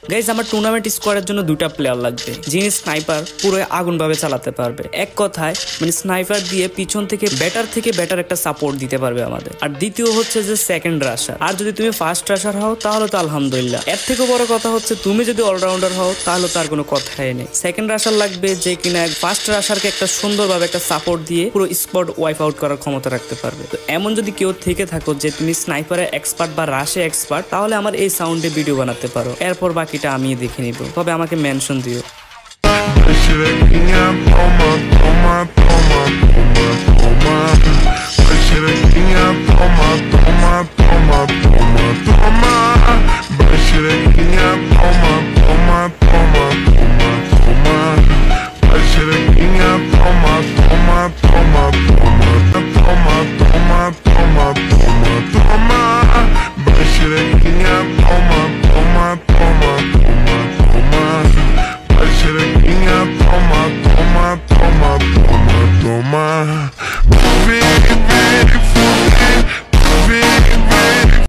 Guys, আমার tournament স্কোয়াডের জন্য দুটা প্লেয়ার লাগবে যিনি স্নাইপার পুরো আগুন ভাবে চালাতে পারবে। এক কথায় মানে স্নাইপার দিয়ে পিছন থেকে ব্যাটার একটা সাপোর্ট দিতে পারবে আমাদের। আর দ্বিতীয় হচ্ছে যে সেকেন্ড রাশার। আর যদি তুমি ফার্স্ট রাশার হও তাহলে তো আলহামদুলিল্লাহ। এর থেকে বড় কথা হচ্ছে তুমি যদি অলরাউন্ডার হও তাহলে তার কোনো কথাই নেই। সেকেন্ড রাশার লাগবে যে কিনা ফার্স্ট রাশারকে একটা সুন্দরভাবে একটা সাপোর্ট দিয়ে পুরো স্কোয়াড ওয়াইপ আউট করার ক্ষমতা রাখতে পারবে। তো এমন যদি কেউ থেকে থাকো যে তুমি স্নাইপারে এক্সপার্ট বা রাশে এক্সপার্ট, তাহলে আমার এই সাউন্ডে ভিডিও বানাতে পারো, এরপর বাকিটা আমি দেখে নিব, তবে আমাকে মেনশন দিও। Toma,